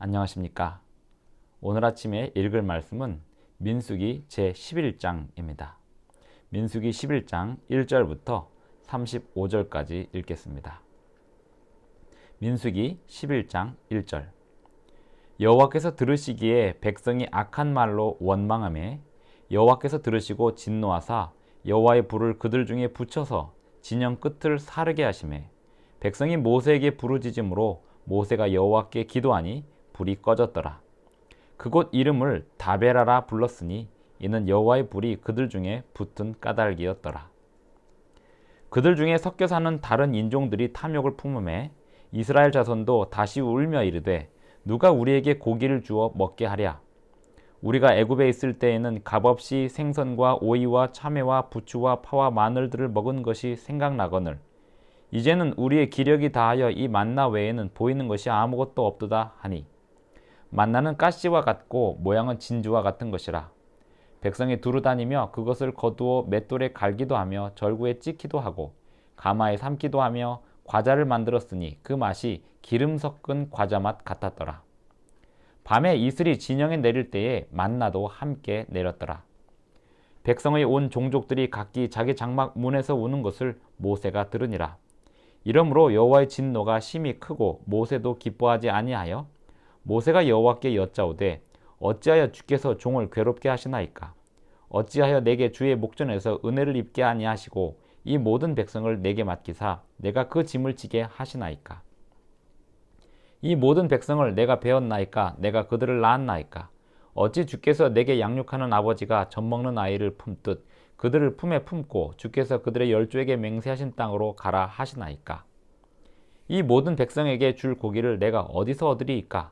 안녕하십니까. 오늘 아침에 읽을 말씀은 민수기 제11장입니다. 민수기 11장 1절부터 35절까지 읽겠습니다. 민수기 11장 1절. 여호와께서 들으시기에 백성이 악한 말로 원망하며 여호와께서 들으시고 진노하사 여호와의 불을 그들 중에 붙여서 진영 끝을 사르게 하시매 백성이 모세에게 부르짖음으로 모세가 여호와께 기도하니 불이 꺼졌더라. 그곳 이름을 다베라라 불렀으니 이는 여호와의 불이 그들 중에 붙은 까닭이었더라. 그들 중에 섞여 사는 다른 인종들이 탐욕을 품음에 이스라엘 자손도 다시 울며 이르되 누가 우리에게 고기를 주어 먹게 하랴. 우리가 애굽에 있을 때에는 값없이 생선과 오이와 참외와 부추와 파와 마늘들을 먹은 것이 생각나거늘 이제는 우리의 기력이 다하여 이 만나 외에는 보이는 것이 아무것도 없도다 하니 만나는 가시와 같고 모양은 진주와 같은 것이라. 백성이 두루 다니며 그것을 거두어 맷돌에 갈기도 하며 절구에 찢기도 하고 가마에 삶기도 하며 과자를 만들었으니 그 맛이 기름 섞은 과자 맛 같았더라. 밤에 이슬이 진영에 내릴 때에 만나도 함께 내렸더라. 백성의 온 종족들이 각기 자기 장막 문에서 우는 것을 모세가 들으니라. 이러므로 여호와의 진노가 심히 크고 모세도 기뻐하지 아니하여 모세가 여호와께 여짜오되 어찌하여 주께서 종을 괴롭게 하시나이까? 어찌하여 내게 주의 목전에서 은혜를 입게 아니하시고 이 모든 백성을 내게 맡기사 내가 그 짐을 지게 하시나이까? 이 모든 백성을 내가 배웠나이까? 내가 그들을 낳았나이까? 어찌 주께서 내게 양육하는 아버지가 젖먹는 아이를 품듯 그들을 품에 품고 주께서 그들의 열조에게 맹세하신 땅으로 가라 하시나이까? 이 모든 백성에게 줄 고기를 내가 어디서 얻으리이까?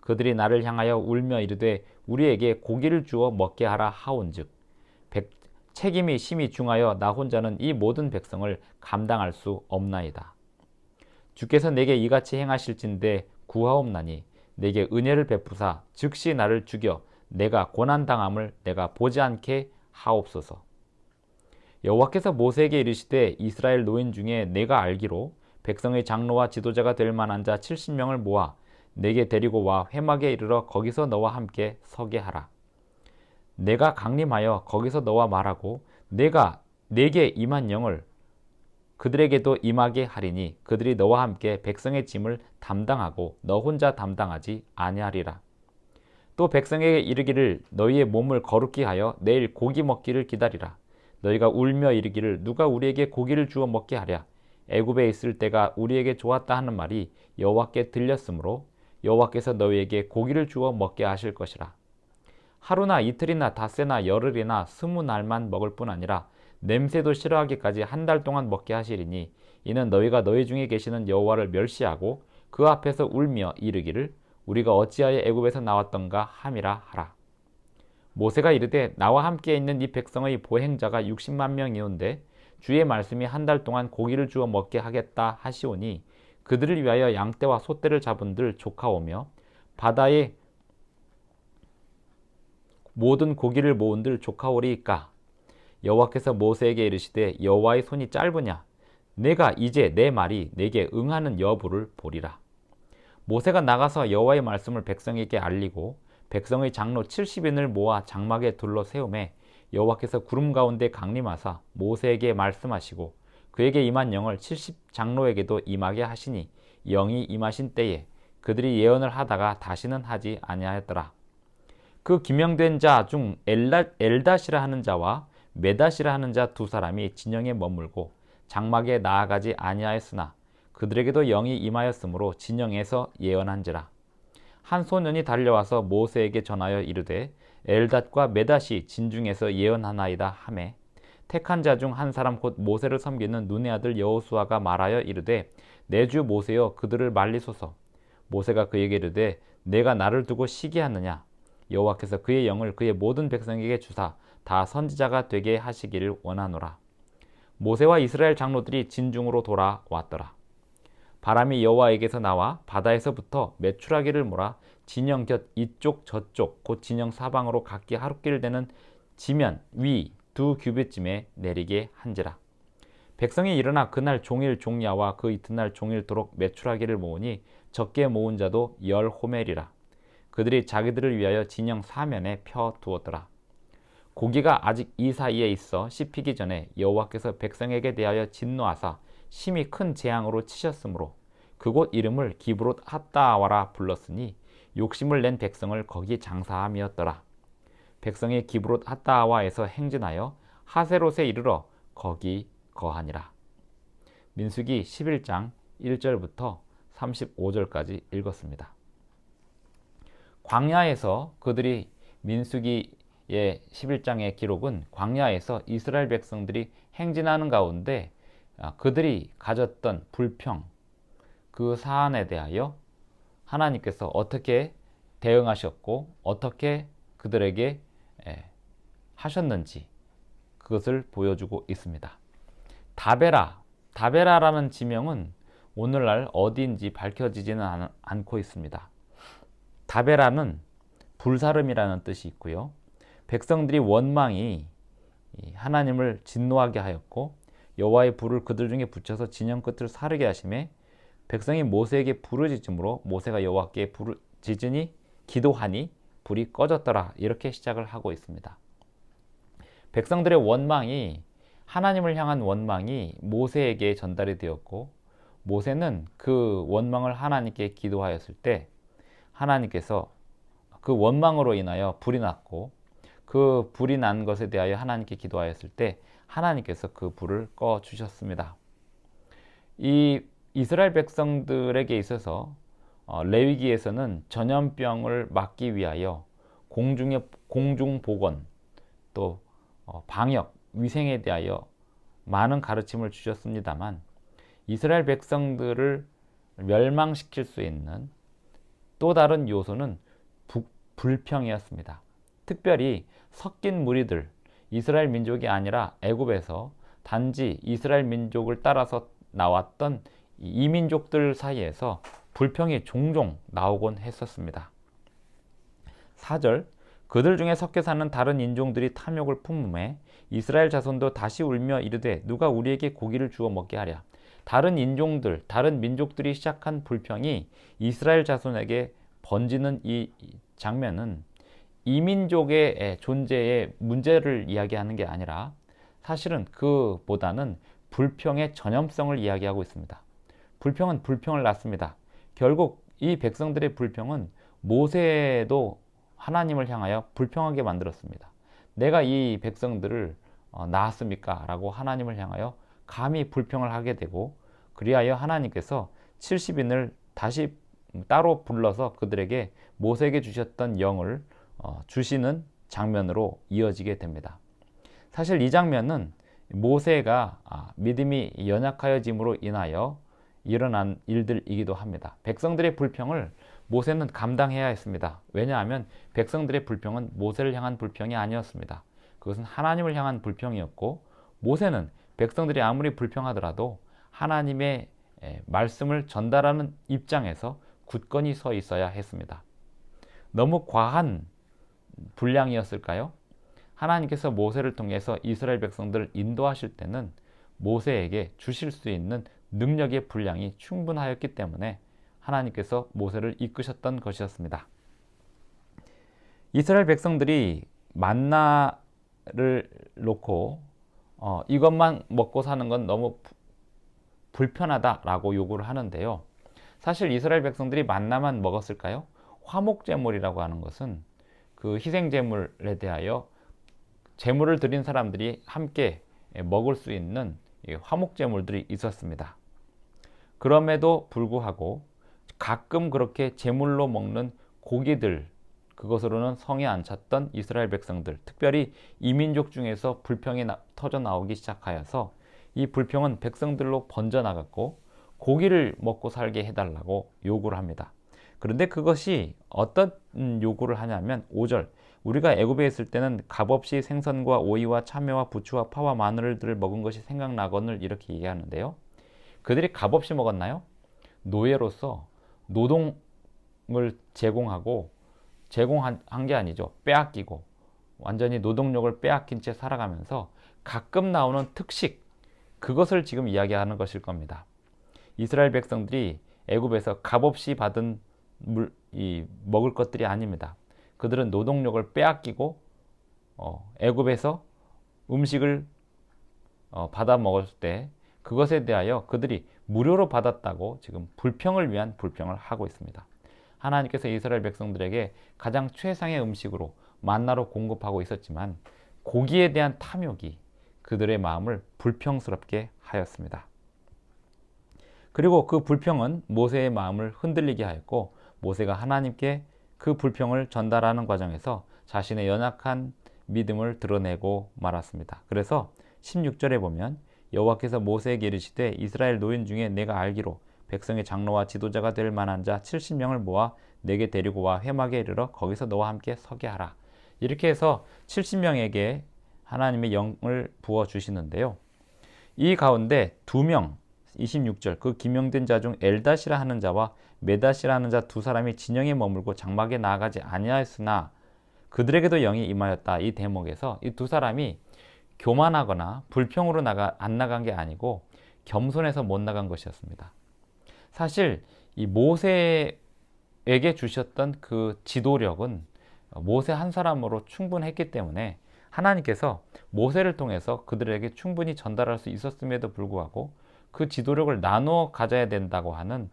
그들이 나를 향하여 울며 이르되 우리에게 고기를 주어 먹게 하라 하온즉 책임이 심히 중하여 나 혼자는 이 모든 백성을 감당할 수 없나이다. 주께서 내게 이같이 행하실진대 구하옵나니 내게 은혜를 베푸사 즉시 나를 죽여 내가 고난당함을 내가 보지 않게 하옵소서. 여호와께서 모세에게 이르시되 이스라엘 노인 중에 내가 알기로 백성의 장로와 지도자가 될 만한 자 70명을 모아 내게 데리고 와 회막에 이르러 거기서 너와 함께 서게 하라. 내가 강림하여 거기서 너와 말하고 내가 내게 임한 영을 그들에게도 임하게 하리니 그들이 너와 함께 백성의 짐을 담당하고 너 혼자 담당하지 아니하리라. 또 백성에게 이르기를 너희의 몸을 거룩히 하여 내일 고기 먹기를 기다리라. 너희가 울며 이르기를 누가 우리에게 고기를 주어 먹게 하랴. 애굽에 있을 때가 우리에게 좋았다 하는 말이 여호와께 들렸으므로 여호와께서 너희에게 고기를 주어 먹게 하실 것이라. 하루나 이틀이나 닷새나 열흘이나 20날만 먹을 뿐 아니라 냄새도 싫어하기까지 한 달 동안 먹게 하시리니 이는 너희가 너희 중에 계시는 여호와를 멸시하고 그 앞에서 울며 이르기를 우리가 어찌하여 애굽에서 나왔던가 함이라 하라. 모세가 이르되 나와 함께 있는 이 백성의 보행자가 60만 명이온데 주의 말씀이 한 달 동안 고기를 주어 먹게 하겠다 하시오니 그들을 위하여 양떼와 소떼를 잡은들 조카오며 바다에 모든 고기를 모은들 조카오리이까? 여호와께서 모세에게 이르시되 여호와의 손이 짧으냐? 내가 이제 내 말이 내게 응하는 여부를 보리라. 모세가 나가서 여호와의 말씀을 백성에게 알리고 백성의 장로 70인을 모아 장막에 둘러 세우매 여호와께서 구름 가운데 강림하사 모세에게 말씀하시고 그에게 임한 영을 70 장로에게도 임하게 하시니 영이 임하신 때에 그들이 예언을 하다가 다시는 하지 아니하였더라. 그 기명된 자 중 엘닷이라 하는 자와 메닷이라 하는 자 두 사람이 진영에 머물고 장막에 나아가지 아니하였으나 그들에게도 영이 임하였으므로 진영에서 예언한지라. 한 소년이 달려와서 모세에게 전하여 이르되 엘닷과 메닷이 진중에서 예언하나이다 하매 택한 자 중 한 사람 곧 모세를 섬기는 눈의 아들 여호수아가 말하여 이르되 내 주 모세여 그들을 말리소서. 모세가 그에게 이르되 내가 나를 두고 시기하느냐. 여호와께서 그의 영을 그의 모든 백성에게 주사 다 선지자가 되게 하시기를 원하노라. 모세와 이스라엘 장로들이 진중으로 돌아왔더라. 바람이 여호와에게서 나와 바다에서부터 메추라기를 몰아 진영 곁 이쪽 저쪽 곧 진영 사방으로 각기 하루길 되는 지면 위 2규빗쯤에 내리게 한지라. 백성이 일어나 그날 종일 종야와 그 이튿날 종일토록 메추라기를 모으니 적게 모은 자도 10호멜이라. 그들이 자기들을 위하여 진영 사면에 펴두었더라. 고기가 아직 이 사이에 있어 씹히기 전에 여호와께서 백성에게 대하여 진노하사 심히 큰 재앙으로 치셨으므로 그곳 이름을 기브롯 핫다와라 불렀으니 욕심을 낸 백성을 거기 장사함이었더라. 백성이 기브롯 핫다와에서 행진하여 하세롯에 이르러 거기 거하니라. 민수기 11장 1절부터 35절까지 읽었습니다. 광야에서 그들이 민수기의 11장의 기록은 광야에서 이스라엘 백성들이 행진하는 가운데 그들이 가졌던 불평, 그 사안에 대하여 하나님께서 어떻게 대응하셨고 어떻게 그들에게 하셨는지 그것을 보여주고 있습니다. 다베라라는 지명은 오늘날 어디인지 밝혀지지는 않고 있습니다. 다베라는 불사름이라는 뜻이 있고요. 백성들이 원망이 하나님을 진노하게 하였고 여호와의 불을 그들 중에 붙여서 진영 끝을 사르게 하심에 백성이 모세에게 부르짖음으로 모세가 여호와께 부르짖으니 기도하니 불이 꺼졌더라. 이렇게 시작을 하고 있습니다. 백성들의 원망이 하나님을 향한 원망이 모세에게 전달이 되었고 모세는 그 원망을 하나님께 기도하였을 때 하나님께서 그 원망으로 인하여 불이 났고 그 불이 난 것에 대하여 하나님께 기도하였을 때 하나님께서 그 불을 꺼 주셨습니다. 이 이스라엘 백성들에게 있어서 레위기에서는 전염병을 막기 위하여 공중보건 또 방역, 위생에 대하여 많은 가르침을 주셨습니다만 이스라엘 백성들을 멸망시킬 수 있는 또 다른 요소는 불평이었습니다. 특별히 섞인 무리들, 이스라엘 민족이 아니라 애굽에서 단지 이스라엘 민족을 따라서 나왔던 이민족들 사이에서 불평이 종종 나오곤 했었습니다. 4절 그들 중에 섞여 사는 다른 인종들이 탐욕을 품음에 이스라엘 자손도 다시 울며 이르되 누가 우리에게 고기를 주어 먹게 하랴. 다른 인종들, 다른 민족들이 시작한 불평이 이스라엘 자손에게 번지는 이 장면은 이민족의 존재의 문제를 이야기하는 게 아니라 사실은 그보다는 불평의 전염성을 이야기하고 있습니다. 불평은 불평을 낳습니다. 결국 이 백성들의 불평은 모세도 하나님을 향하여 불평하게 만들었습니다. 내가 이 백성들을 낳았습니까? 라고 하나님을 향하여 감히 불평을 하게 되고 그리하여 하나님께서 70인을 다시 따로 불러서 그들에게 모세에게 주셨던 영을 주시는 장면으로 이어지게 됩니다. 사실 이 장면은 모세가 믿음이 연약하여짐으로 인하여 일어난 일들이기도 합니다. 백성들의 불평을 모세는 감당해야 했습니다. 왜냐하면 백성들의 불평은 모세를 향한 불평이 아니었습니다. 그것은 하나님을 향한 불평이었고 모세는 백성들이 아무리 불평하더라도 하나님의 말씀을 전달하는 입장에서 굳건히 서 있어야 했습니다. 너무 과한 분량이었을까요? 하나님께서 모세를 통해서 이스라엘 백성들을 인도하실 때는 모세에게 주실 수 있는 능력의 분량이 충분하였기 때문에 하나님께서 모세를 이끄셨던 것이었습니다. 이스라엘 백성들이 만나를 놓고 이것만 먹고 사는 건 너무 불편하다라고 요구를 하는데요. 사실 이스라엘 백성들이 만나만 먹었을까요? 화목제물이라고 하는 것은 그 희생제물에 대하여 제물을 드린 사람들이 함께 먹을 수 있는 화목제물들이 있었습니다. 그럼에도 불구하고 가끔 그렇게 제물로 먹는 고기들, 그것으로는 성에 안 찼던 이스라엘 백성들, 특별히 이민족 중에서 불평이 터져 나오기 시작하여서 이 불평은 백성들로 번져나갔고 고기를 먹고 살게 해달라고 요구를 합니다. 그런데 그것이 어떤 요구를 하냐면 5절 우리가 애굽에 있을 때는 값없이 생선과 오이와 참외와 부추와 파와 마늘들을 먹은 것이 생각나거늘 이렇게 얘기하는데요. 그들이 값없이 먹었나요? 노예로서 노동을 제공한 게 아니죠. 빼앗기고 완전히 노동력을 빼앗긴 채 살아가면서 가끔 나오는 특식, 그것을 지금 이야기하는 것일 겁니다. 이스라엘 백성들이 애굽에서 값없이 받은 먹을 것들이 아닙니다. 그들은 노동력을 빼앗기고 애굽에서 음식을 받아 먹을 때 그것에 대하여 그들이 무료로 받았다고 지금 불평을 위한 불평을 하고 있습니다. 하나님께서 이스라엘 백성들에게 가장 최상의 음식으로 만나로 공급하고 있었지만 고기에 대한 탐욕이 그들의 마음을 불평스럽게 하였습니다. 그리고 그 불평은 모세의 마음을 흔들리게 하였고 모세가 하나님께 그 불평을 전달하는 과정에서 자신의 연약한 믿음을 드러내고 말았습니다. 그래서 16절에 보면 여호와께서 모세에게 이르시되 이스라엘 노인 중에 내가 알기로 백성의 장로와 지도자가 될 만한 자 70명을 모아 내게 데리고 와 회막에 이르러 거기서 너와 함께 서게 하라. 이렇게 해서 70명에게 하나님의 영을 부어 주시는데요. 이 가운데 2명 26절 그 기명된 자 중 엘닷이라 하는 자와 메닷이라 하는 자 두 사람이 진영에 머물고 장막에 나아가지 아니하였으나 그들에게도 영이 임하였다. 이 대목에서 이 두 사람이 교만하거나 불평으로 안 나간 게 아니고 겸손해서 못 나간 것이었습니다. 사실 이 모세에게 주셨던 그 지도력은 모세 한 사람으로 충분했기 때문에 하나님께서 모세를 통해서 그들에게 충분히 전달할 수 있었음에도 불구하고 그 지도력을 나누어 가져야 된다고 하는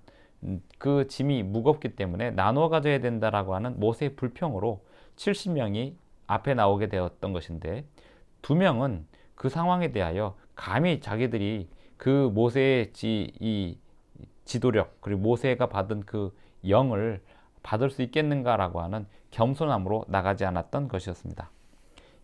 그 짐이 무겁기 때문에 나누어 가져야 된다라고 하는 모세의 불평으로 70명이 앞에 나오게 되었던 것인데 2명은 그 상황에 대하여 감히 자기들이 그 모세의 이 지도력 그리고 모세가 받은 그 영을 받을 수 있겠는가라고 하는 겸손함으로 나가지 않았던 것이었습니다.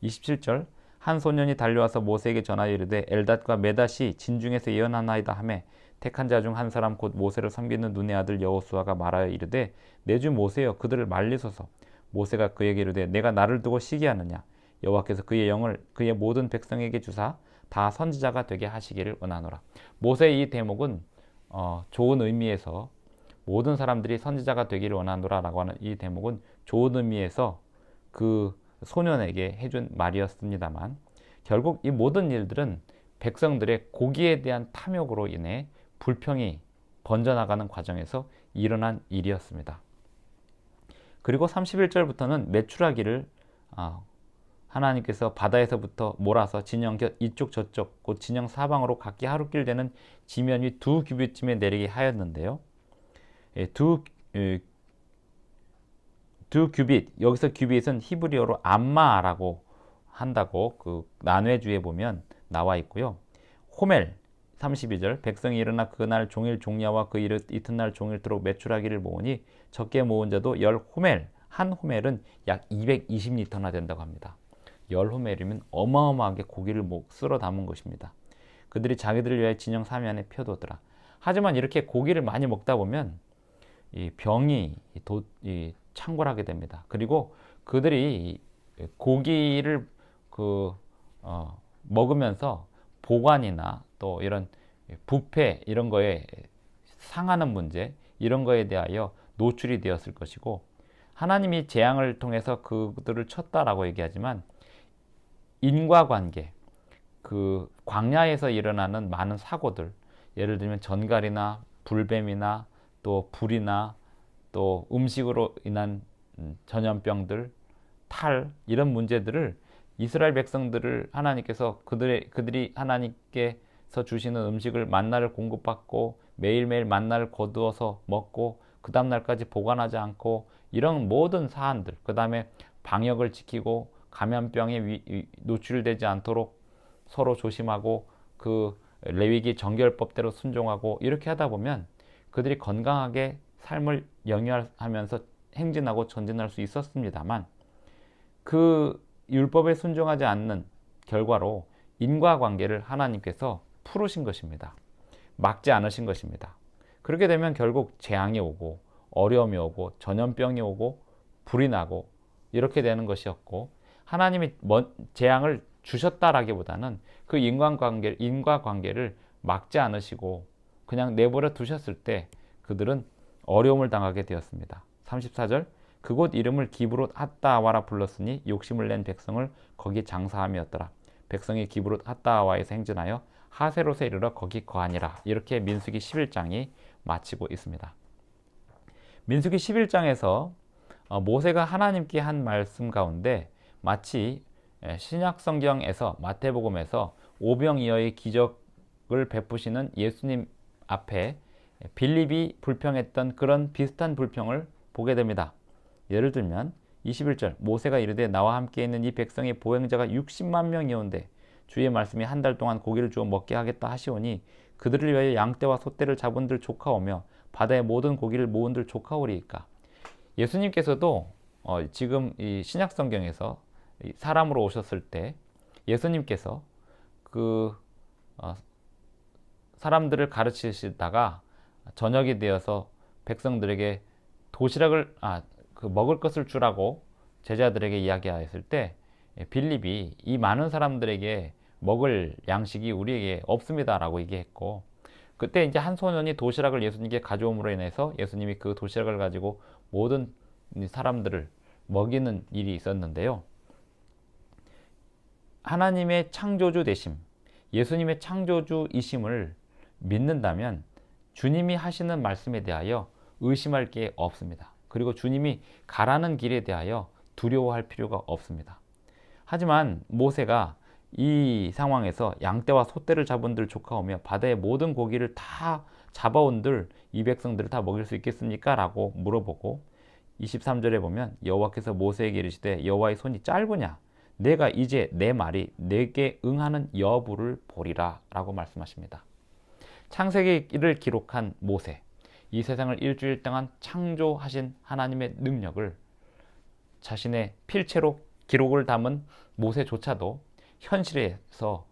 27절 한 소년이 달려와서 모세에게 전하여 이르되 엘닷과 메닷이 진중에서 예언하나이다 하매 택한 자 중 한 사람 곧 모세를 섬기는 눈의 아들 여호수아가 말하여 이르되 내 주 모세여 그들을 말리소서. 모세가 그에게 이르되 내가 나를 두고 시기하느냐 여호와께서 그의 영을 그의 모든 백성에게 주사 다 선지자가 되게 하시기를 원하노라. 모세의 이 대목은 좋은 의미에서 모든 사람들이 선지자가 되기를 원하노라 라고 하는 이 대목은 좋은 의미에서 그 소년에게 해준 말이었습니다만 결국 이 모든 일들은 백성들의 고기에 대한 탐욕으로 인해 불평이 번져나가는 과정에서 일어난 일이었습니다. 그리고 31절부터는 메추라기를 하나님께서 바다에서부터 몰아서 진영 이쪽 저쪽 곧 진영 사방으로 각기 하루길 되는 지면 위 2규빗쯤에 내리게 하였는데요. 두 규빗, 여기서 규빗은 히브리어로 암마라고 한다고 그 난회주에 보면 나와 있고요. 호멜 32절 백성이 일어나 그날 종일 종야와 그 이튿날 종일토록 메추라기를 모으니 적게 모은 자도 10호멜, 한 호멜은 약 220리터나 된다고 합니다. 10호멜이면 어마어마하게 고기를 쓸어 담은 것입니다. 그들이 자기들을 위하여 진영 사면에 펴두더라. 하지만 이렇게 고기를 많이 먹다 보면 이 병이 창궐하게 됩니다. 그리고 그들이 고기를 먹으면서 보관이나 또 이런 부패 이런 거에 상하는 문제 이런 거에 대하여 노출이 되었을 것이고 하나님이 재앙을 통해서 그들을 쳤다라고 얘기하지만 인과관계 그 광야에서 일어나는 많은 사고들 예를 들면 전갈이나 불뱀이나 또 불이나 또 음식으로 인한 전염병들 탈 이런 문제들을 이스라엘 백성들을 하나님께서 그들이 하나님께서 주시는 음식을 만나를 공급받고 매일매일 만나를 거두어서 먹고 그 다음날까지 보관하지 않고 이런 모든 사안들 그 다음에 방역을 지키고 감염병에 노출되지 않도록 서로 조심하고 그 레위기 정결법대로 순종하고 이렇게 하다 보면 그들이 건강하게 삶을 영위하면서 행진하고 전진할 수 있었습니다만 그 율법에 순종하지 않는 결과로 인과관계를 하나님께서 풀으신 것입니다. 막지 않으신 것입니다. 그렇게 되면 결국 재앙이 오고 어려움이 오고 전염병이 오고 불이 나고 이렇게 되는 것이었고 하나님이 재앙을 주셨다라기보다는 그 인과관계를 막지 않으시고 그냥 내버려 두셨을 때 그들은 어려움을 당하게 되었습니다. 34절 그곳 이름을 기브롯 핫다아와라 불렀으니 욕심을 낸 백성을 거기 장사함이었더라. 백성이 기브롯 핫다아와에서 행진하여 하세롯에 이르러 거기 거하니라. 이렇게 민수기 11장이 마치고 있습니다. 민수기 11장에서 모세가 하나님께 한 말씀 가운데 마치 신약 성경에서 마태복음에서 오병이어의 기적을 베푸시는 예수님 앞에 빌립이 불평했던 그런 비슷한 불평을 보게 됩니다. 예를 들면 21절 모세가 이르되 나와 함께 있는 이 백성의 보행자가 60만 명이온데 주의 말씀이 한 달 동안 고기를 주어 먹게 하겠다 하시오니 그들을 위하여 양떼와 소떼를 잡은들 조카오며 바다의 모든 고기를 모은들 조카오리이까. 예수님께서도 지금 이 신약 성경에서 사람으로 오셨을 때 예수님께서 그 사람들을 가르치시다가 저녁이 되어서 백성들에게 도시락을 먹을 것을 주라고 제자들에게 이야기하였을 때 빌립이 이 많은 사람들에게 먹을 양식이 우리에게 없습니다라고 얘기했고, 그때 이제 한 소년이 도시락을 예수님께 가져옴으로 인해서 예수님이 그 도시락을 가지고 모든 사람들을 먹이는 일이 있었는데요. 하나님의 창조주 되심, 예수님의 창조주이심을 믿는다면 주님이 하시는 말씀에 대하여 의심할 게 없습니다. 그리고 주님이 가라는 길에 대하여 두려워할 필요가 없습니다. 하지만 모세가 이 상황에서 양떼와 소떼를 잡은들 조카오며 바다의 모든 고기를 다 잡아온들 이 백성들을 다 먹일 수 있겠습니까? 라고 물어보고 23절에 보면 여호와께서 모세에게 이르시되 여호와의 손이 짧으냐? 내가 이제 내 말이 내게 응하는 여부를 보리라 라고 말씀하십니다. 창세기를 기록한 모세, 이 세상을 일주일 동안 창조하신 하나님의 능력을 자신의 필체로 기록을 담은 모세조차도 현실에서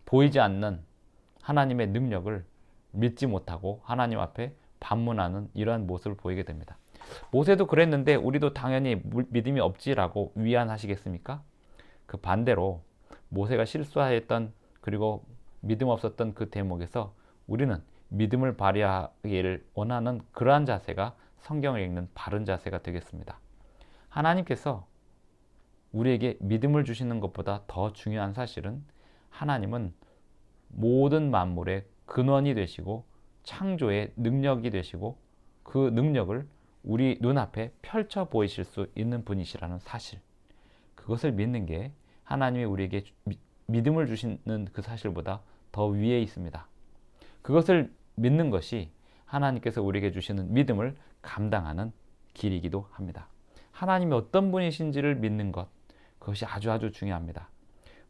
보이지 않는 하나님의 능력을 믿지 못하고 하나님 앞에 반문하는 이러한 모습을 보이게 됩니다. 모세도 그랬는데 우리도 당연히 믿음이 없지라고 위안하시겠습니까? 그 반대로 모세가 실수하였던 그리고 믿음 없었던 그 대목에서 우리는 믿음을 발휘하기를 원하는 그러한 자세가 성경을 읽는 바른 자세가 되겠습니다. 하나님께서 우리에게 믿음을 주시는 것보다 더 중요한 사실은 하나님은 모든 만물의 근원이 되시고 창조의 능력이 되시고 그 능력을 우리 눈앞에 펼쳐 보이실 수 있는 분이시라는 사실, 그것을 믿는 게 하나님이 우리에게 믿음을 주시는 그 사실보다 더 위에 있습니다. 그것을 믿는 것이 하나님께서 우리에게 주시는 믿음을 감당하는 길이기도 합니다. 하나님이 어떤 분이신지를 믿는 것, 그것이 아주 중요합니다.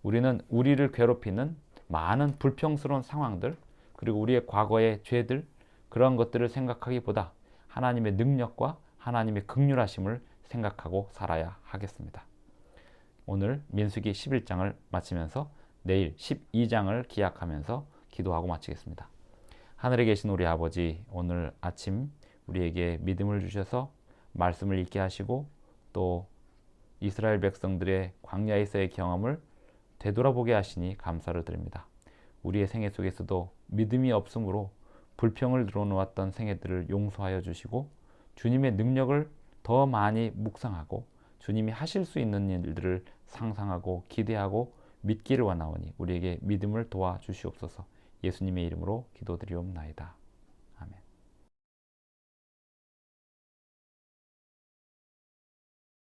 우리는 우리를 괴롭히는 많은 불평스러운 상황들, 그리고 우리의 과거의 죄들, 그런 것들을 생각하기보다 하나님의 능력과 하나님의 긍휼하심을 생각하고 살아야 하겠습니다. 오늘 민수기 11장을 마치면서 내일 12장을 기약하면서 기도하고 마치겠습니다. 하늘에 계신 우리 아버지, 오늘 아침 우리에게 믿음을 주셔서 말씀을 읽게 하시고 또 이스라엘 백성들의 광야에서의 경험을 되돌아보게 하시니 감사를 드립니다. 우리의 생애 속에서도 믿음이 없으므로 불평을 늘어놓았던 생애들을 용서하여 주시고 주님의 능력을 더 많이 묵상하고 주님이 하실 수 있는 일들을 상상하고 기대하고 믿기를 원하오니 우리에게 믿음을 도와주시옵소서. 예수님의 이름으로 기도드리옵나이다.